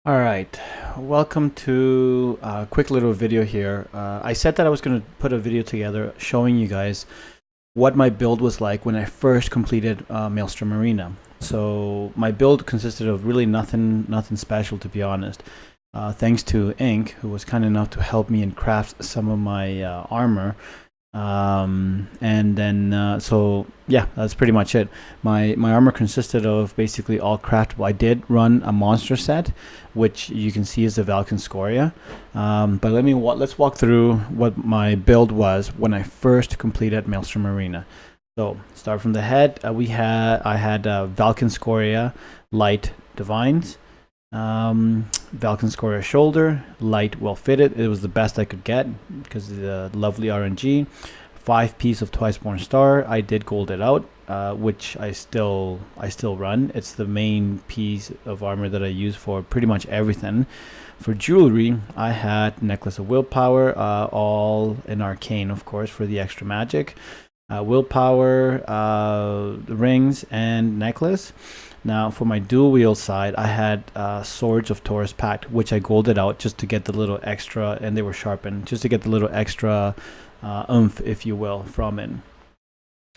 All right, welcome to a quick little video here. I said that I was going to put a video together showing you guys what my build was like when I first completed Maelstrom Arena. So my build consisted of really nothing special, to be honest. Thanks to Ink, who was kind enough to help me and craft some of my armor. And then so yeah, that's pretty much it. My armor consisted of basically all craftable. I did run a monster set, which you can see is the Valken Scoria. But let's walk through what my build was when I first completed Maelstrom Arena. So start from the head. I had Valken Scoria Light Divines, Valken Scoria Shoulder, light, well fitted. It was the best I could get because of the lovely RNG. 5 piece of Twiceborn Star. I did gold it out, which I still run. It's the main piece of armor that I use for pretty much everything. For jewelry, I had Necklace of Willpower, all in Arcane, of course, for the extra magic. Willpower, rings, and necklace. Now, for my dual wield side, I had Swords of Taurus Pact, which I golded out just to get the little extra, and they were sharpened, just to get the little extra oomph, if you will, from it.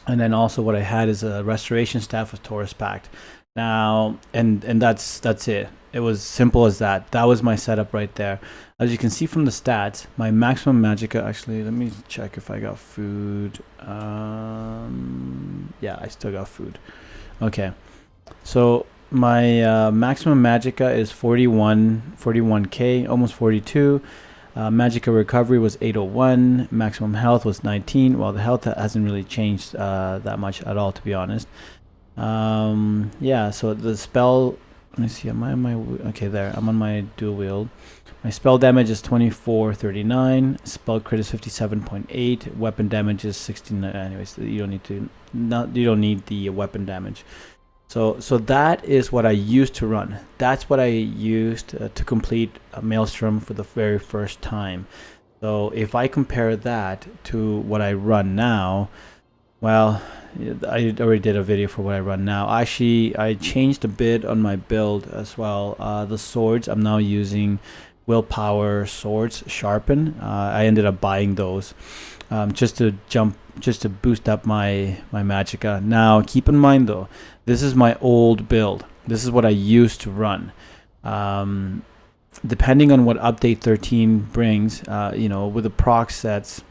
And then also what I had is a Restoration Staff of Taurus Pact. Now, and that's it. It was simple as that. That was my setup right there. As you can see from the stats, my maximum magicka, actually, let me check if I got food. Yeah, I still got food. Okay. So my maximum magicka is 41k, almost 42. Magicka recovery was 801. Maximum health was 19. Well, the health hasn't really changed that much at all, to be honest. Yeah, so the spell, let me see, am I on my, okay, there, I'm on my dual wield. My spell damage is 2439, spell crit is 57.8, weapon damage is 16. Anyways, you don't need the weapon damage. So that is what I used to run. That's what I used to complete a Maelstrom for the very first time. So if I compare that to what I run now, well, I already did a video for what I run now. Actually, I changed a bit on my build as well. The swords, I'm now using Willpower swords, sharpen. I ended up buying those just to boost up my magicka. Now, keep in mind though, this is my old build. This is what I used to run. Depending on what update 13 brings, with the proc sets,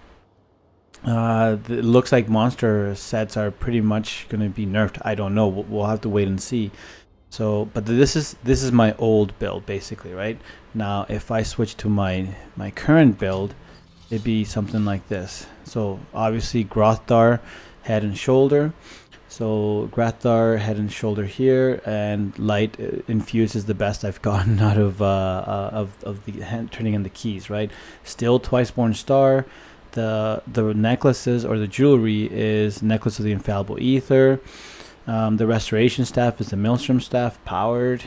it looks like monster sets are pretty much going to be nerfed. I don't know. We'll have to wait and see. So, but this is my old build basically, right? Now, if I switch to my current build, it'd be something like this. So obviously Grothar head and shoulder. So Grothar head and shoulder here, and light infused is the best I've gotten out of the turning in the keys, right? Still Twiceborn Star. The necklaces or the jewelry is Necklace of the Infallible Ether. The Restoration Staff is the Maelstrom Staff, powered.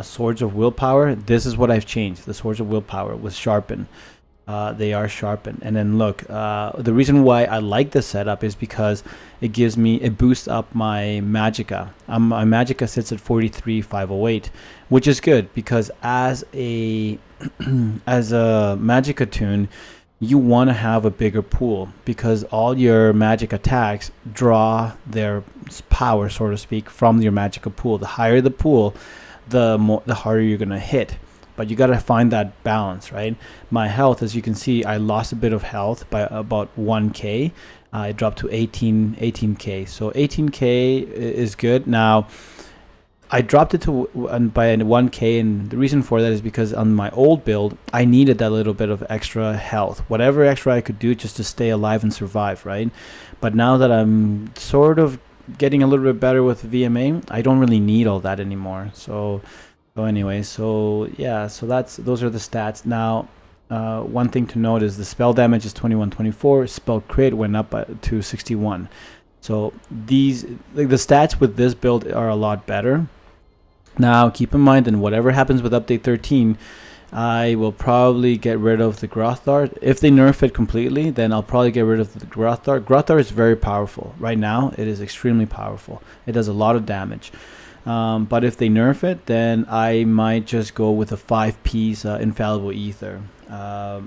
Swords of Willpower. This is what I've changed. The Swords of Willpower was sharpened. They are sharpened. And then look, the reason why I like this setup is because it boosts up my magicka. My magicka sits at 43,508, which is good because as a magicka tune, you want to have a bigger pool because all your magic attacks draw their power, so to speak, from your magicka pool. The higher the pool, the harder you're gonna hit. But you got to find that balance, right? My health, as you can see, I lost a bit of health by about 1k. It dropped to 18k. So 18k is good. Now, I dropped it to by 1k, and the reason for that is because on my old build, I needed that little bit of extra health. Whatever extra I could do just to stay alive and survive, right? But now that I'm sort of getting a little bit better with vMA, I don't really need all that anymore. So anyway, so yeah, so those are the stats. Now, one thing to note is the spell damage is 2124. Spell crit went up to 61. So the stats with this build are a lot better. Now, keep in mind that whatever happens with update 13, I will probably get rid of the Grothar. If they nerf it completely, then I'll probably get rid of the Grothar. Grothar is very powerful. Right now, it is extremely powerful. It does a lot of damage. But if they nerf it, then I might just go with a 5-piece infallible ether. Yeah,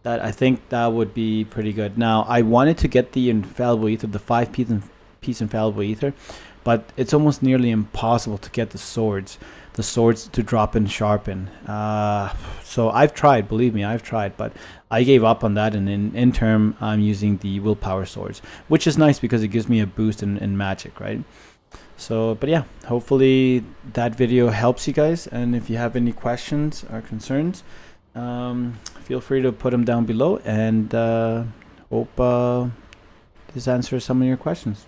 that I think that would be pretty good. Now I wanted to get the infallible ether, the 5-piece infallible ether, but it's almost nearly impossible to get the swords to drop and sharpen. So I've tried, believe me, I've tried, but I gave up on that, and in term I'm using the willpower swords, which is nice because it gives me a boost in magic, right? So, but yeah, hopefully that video helps you guys, and if you have any questions or concerns, feel free to put them down below, and hope this answers some of your questions.